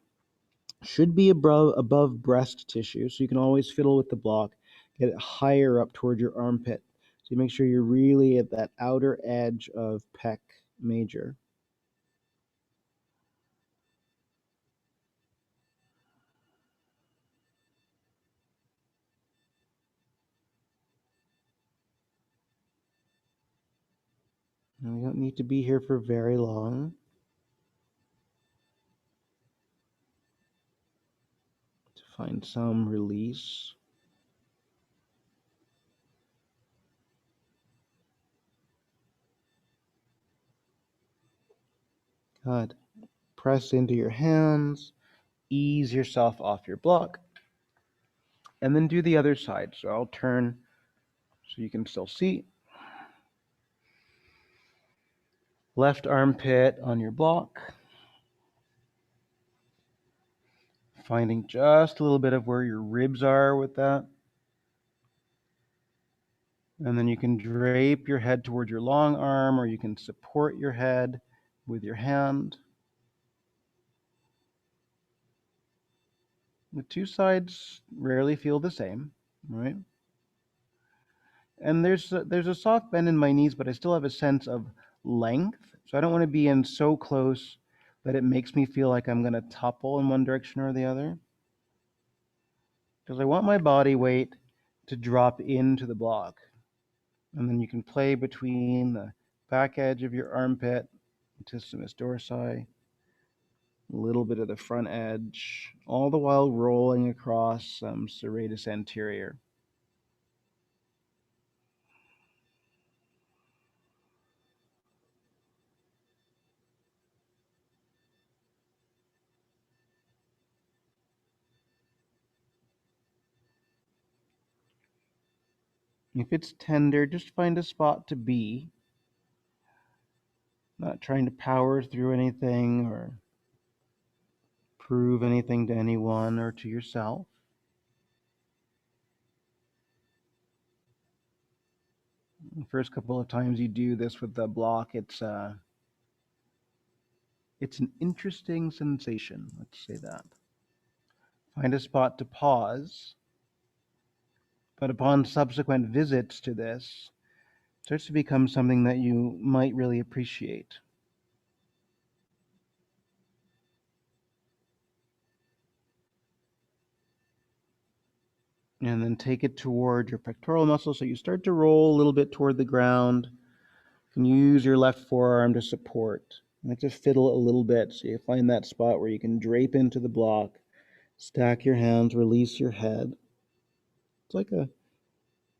Should be above breast tissue, so you can always fiddle with the block, get it higher up toward your armpit. So you make sure you're really at that outer edge of pec major. And we don't need to be here for very long. To find some release. Good. Press into your hands, ease yourself off your block, and then do the other side. So I'll turn so you can still see. Left armpit on your block. Finding just a little bit of where your ribs are with that. And then you can drape your head toward your long arm, or you can support your head with your hand. The two sides rarely feel the same, right? And there's a soft bend in my knees, but I still have a sense of length. So I don't want to be in so close that it makes me feel like I'm going to topple in one direction or the other. Because I want my body weight to drop into the block. And then you can play between the back edge of your armpit, latissimus dorsi, a little bit of the front edge, all the while rolling across some serratus anterior. If it's tender, just find a spot to be. Not trying to power through anything or prove anything to anyone or to yourself. The first couple of times you do this with the block, it's It's an interesting sensation, let's say that. Find a spot to pause, but upon subsequent visits to this, it starts to become something that you might really appreciate. And then take it toward your pectoral muscle. So you start to roll a little bit toward the ground. You can use your left forearm to support. You have to fiddle a little bit so you find that spot where you can drape into the block, stack your hands, release your head. It's like a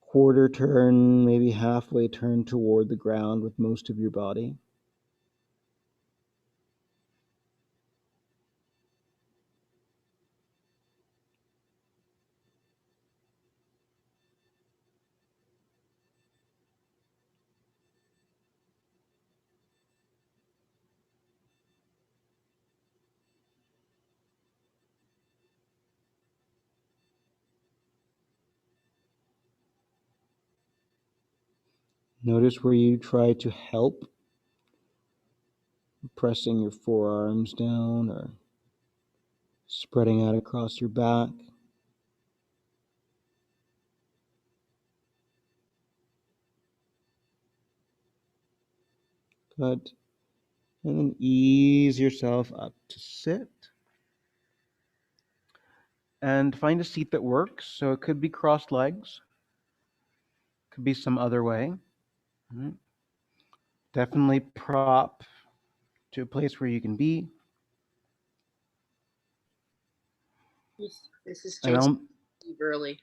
quarter turn, maybe halfway turn toward the ground with most of your body. Notice where you try to help, pressing your forearms down or spreading out across your back. Good. And then ease yourself up to sit. And find a seat that works. So it could be crossed legs, could be some other way. Right. Definitely prop to a place where you can be. This is And Josie. I'll, Leave early.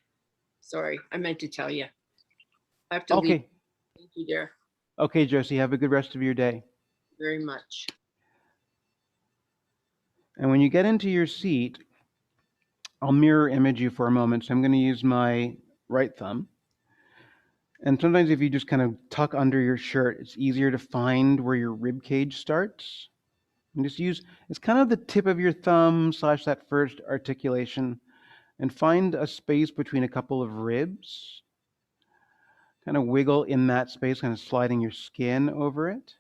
Sorry, I meant to tell you. I have to leave. okay. Thank you, dear, Okay, Josie, have a good rest of your day. very much. And when you get into your seat, I'll mirror image you for a moment. So I'm going to use my right thumb. And sometimes if you just kind of tuck under your shirt, it's easier to find where your rib cage starts. And just use, it's kind of the tip of your thumb / that first articulation, and find a space between a couple of ribs. Kind of wiggle in that space, kind of sliding your skin over it.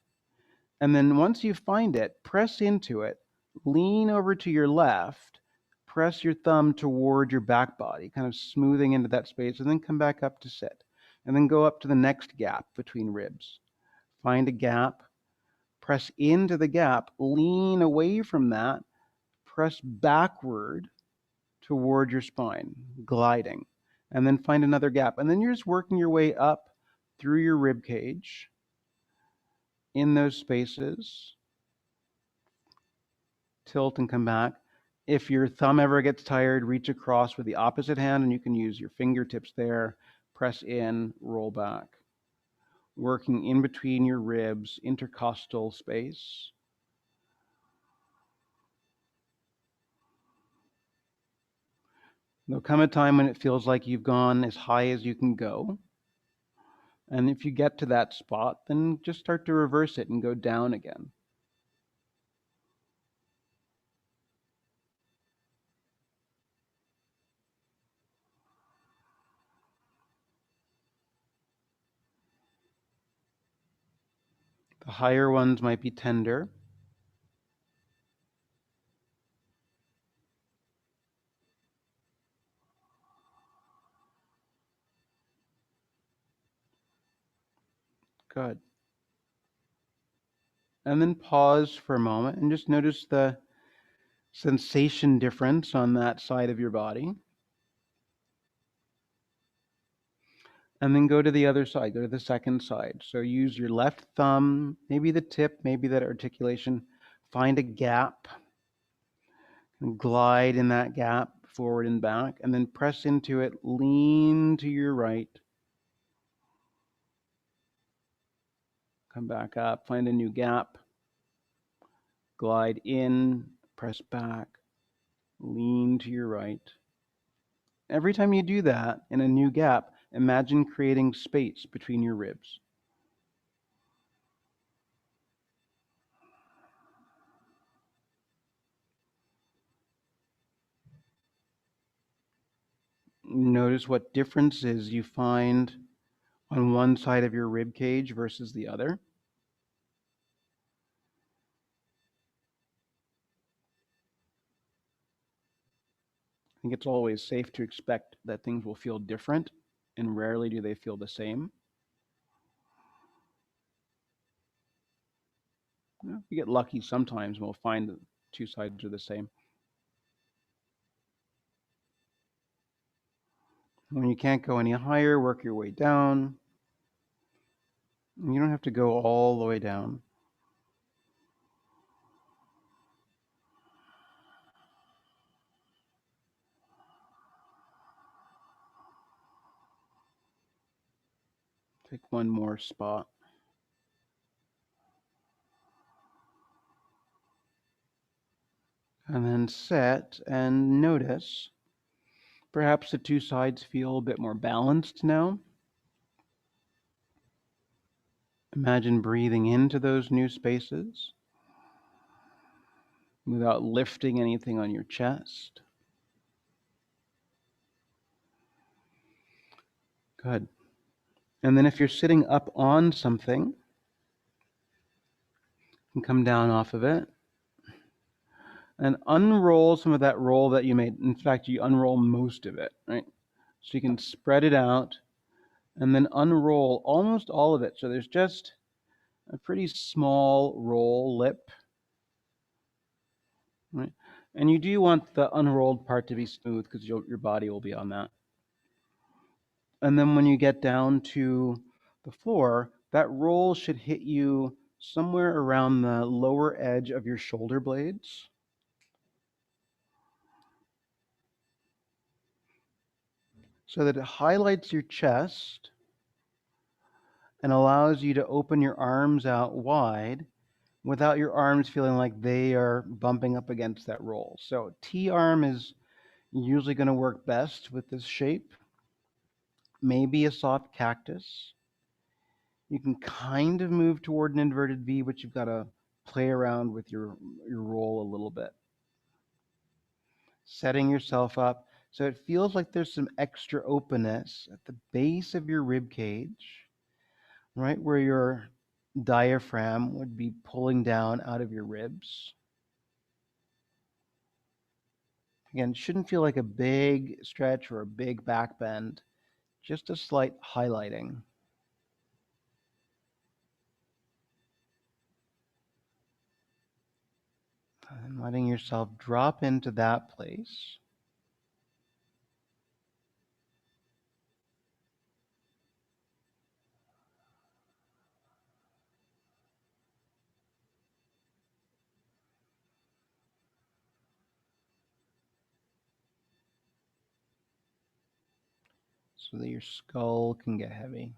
And then once you find it, press into it, lean over to your left, press your thumb toward your back body, kind of smoothing into that space, and then come back up to sit. And then go up to the next gap between ribs. Find a gap, press into the gap, lean away from that, press backward toward your spine, gliding, and then find another gap. And then you're just working your way up through your rib cage in those spaces. Tilt and come back. If your thumb ever gets tired, reach across with the opposite hand, and you can use your fingertips there. Press in, roll back. Working in between your ribs, intercostal space. There'll come a time when it feels like you've gone as high as you can go. And if you get to that spot, then just start to reverse it and go down again. The higher ones might be tender. Good. And then pause for a moment and just notice the sensation difference on that side of your body. And then go to the other side, go to the second side. So use your left thumb, maybe the tip, maybe that articulation. Find a gap and glide in that gap forward and back, and then press into it, lean to your right. Come back up, find a new gap, glide in, press back, lean to your right. Every time you do that in a new gap, imagine creating space between your ribs. Notice what differences you find on one side of your rib cage versus the other. think it's always safe to expect that things will feel different, and rarely do they feel the same. We get lucky sometimes, and we'll find that two sides are the same. When you can't go any higher, work your way down. You don't have to go all the way down. Take one more spot. And then set and notice. Perhaps the two sides feel a bit more balanced now. Imagine breathing into those new spaces without lifting anything on your chest. Good. And then if you're sitting up on something, you can come down off of it and unroll some of that roll that you made. In fact, you unroll most of it, right? So you can spread it out and then unroll almost all of it. So there's just a pretty small roll lip, right? And you do want the unrolled part to be smooth because your body will be on that. And then when you get down to the floor, that roll should hit you somewhere around the lower edge of your shoulder blades. So that it highlights your chest and allows you to open your arms out wide without your arms feeling like they are bumping up against that roll. So T-arm is usually going to work best with this shape. Maybe a soft cactus. You can kind of move toward an inverted V, but you've got to play around with your roll a little bit. Setting yourself up so it feels like there's some extra openness at the base of your rib cage, right where your diaphragm would be pulling down out of your ribs. Again, it shouldn't feel like a big stretch or a big back bend, just a slight highlighting. And letting yourself drop into that place. So that your skull can get heavy.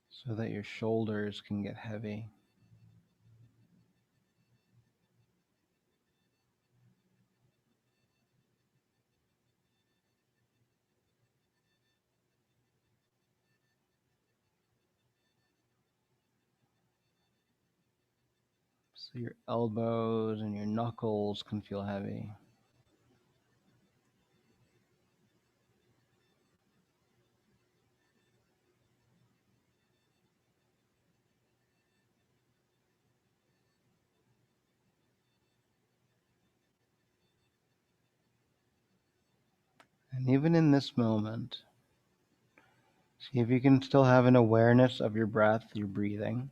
So that your shoulders can get heavy. So your elbows and your knuckles can feel heavy. And even in this moment, see if you can still have an awareness of your breath, your breathing.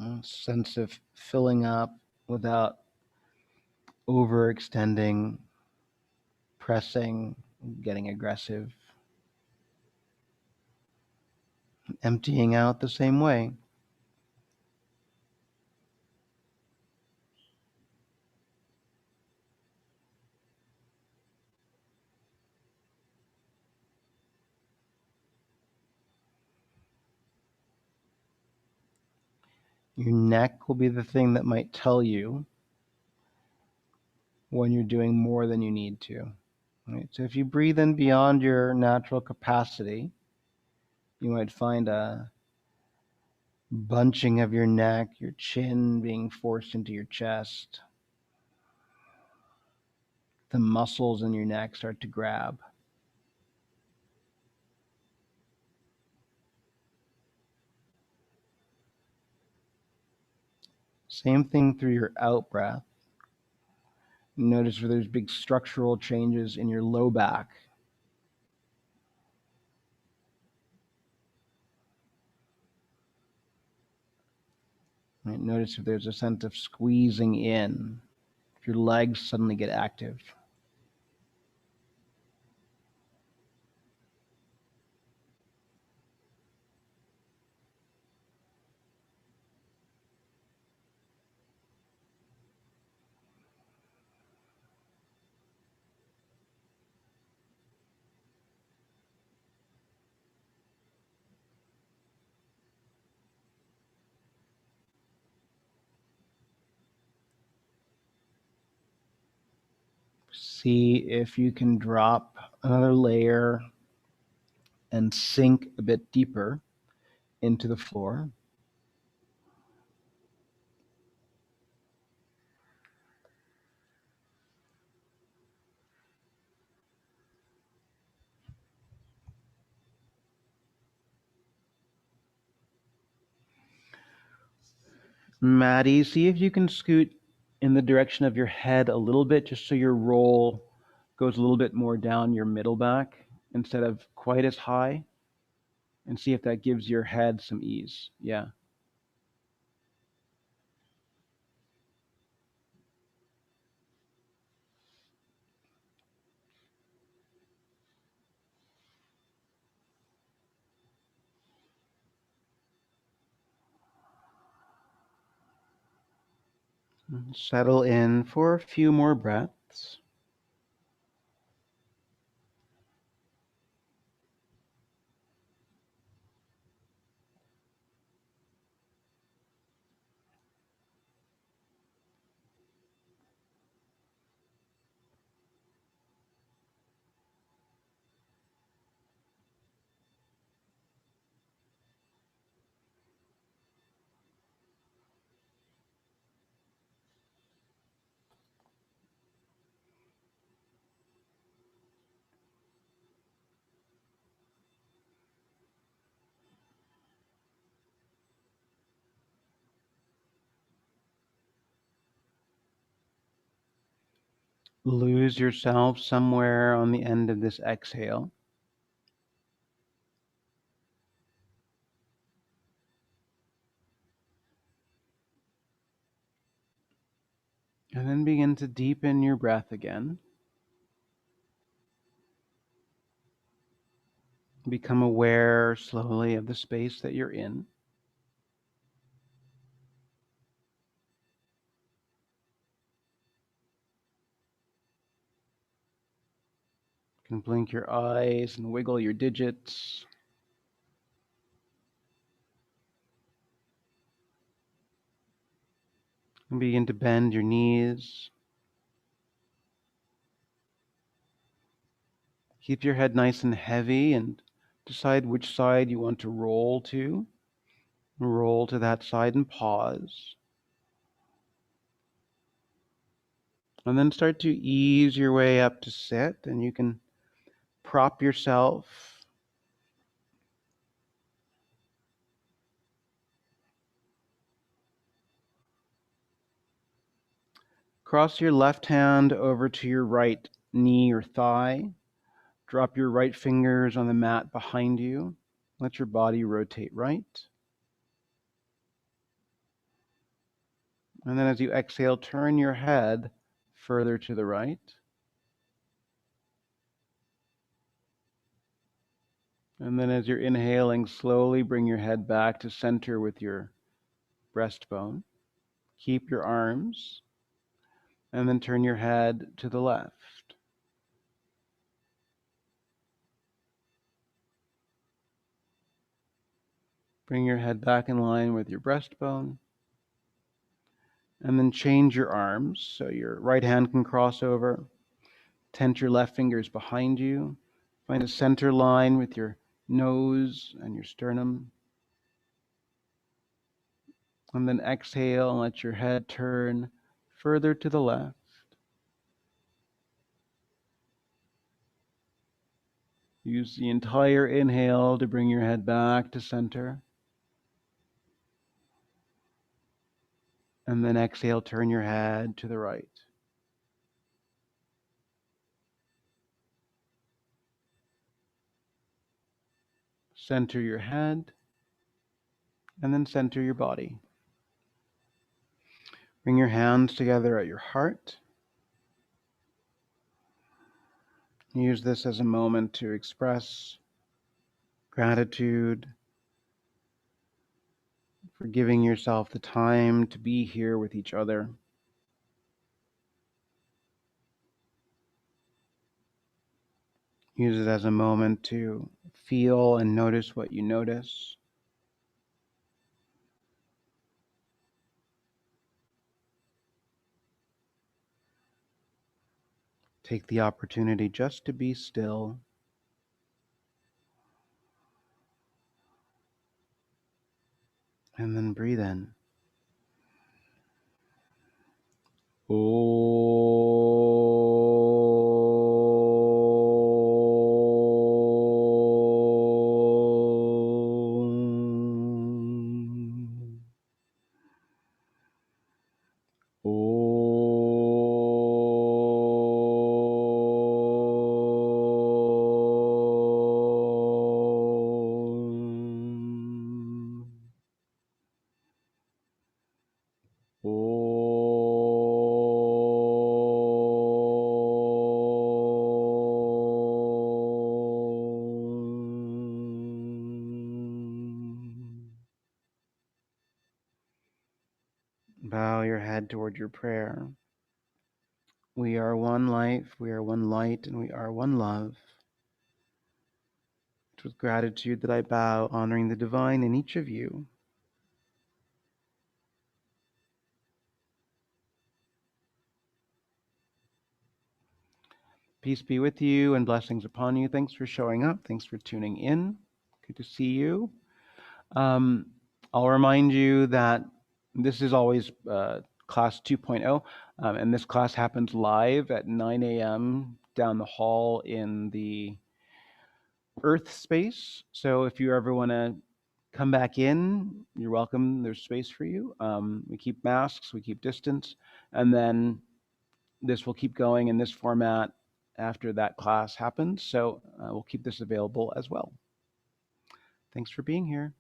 A sense of filling up without overextending, pressing, getting aggressive, emptying out the same way. Your neck will be the thing that might tell you when you're doing more than you need to. Right? So if you breathe in beyond your natural capacity, you might find a bunching of your neck, your chin being forced into your chest. The muscles in your neck start to grab. Same thing through your out breath. Notice where there's big structural changes in your low back. Right? Notice if there's a sense of squeezing in, if your legs suddenly get active. See if you can drop another layer and sink a bit deeper into the floor. Maddie, see if you can scoot in the direction of your head a little bit, just so your roll goes a little bit more down your middle back instead of quite as high, and see if that gives your head some ease. Yeah. Settle in for a few more breaths. Lose yourself somewhere on the end of this exhale. And then begin to deepen your breath again. Become aware slowly of the space that you're in. You can blink your eyes and wiggle your digits. And begin to bend your knees. Keep your head nice and heavy and decide which side you want to roll to. Roll to that side and pause. And then start to ease your way up to sit, and you can prop yourself. Cross your left hand over to your right knee or thigh. Drop your right fingers on the mat behind you. Let your body rotate right. And then as you exhale, turn your head further to the right. And then as you're inhaling, slowly bring your head back to center with your breastbone. Keep your arms, and then turn your head to the left. Bring your head back in line with your breastbone. And then change your arms. So your right hand can cross over. Tent your left fingers behind you. Find a center line with your nose and your sternum. And then exhale and let your head turn further to the left. Use the entire inhale to bring your head back to center. And then exhale, turn your head to the right. Center your head, and then center your body. Bring your hands together at your heart. Use this as a moment to express gratitude for giving yourself the time to be here with each other. Use it as a moment to feel and notice what you notice. Take the opportunity just to be still. And then breathe in. Bow your head toward your prayer. We are one life, we are one light, and we are one love. It's with gratitude that I bow, honoring the divine in each of you. Peace be with you and blessings upon you. Thanks for showing up. Thanks for tuning in. Good to see you. I'll remind you that this is always class 2.0, and this class happens live at 9 a.m. down the hall in the Earth space. So if you ever want to come back in, you're welcome. There's space for you. We keep masks, we keep distance, and then this will keep going in this format after that class happens. So we'll keep this available as well. Thanks for being here.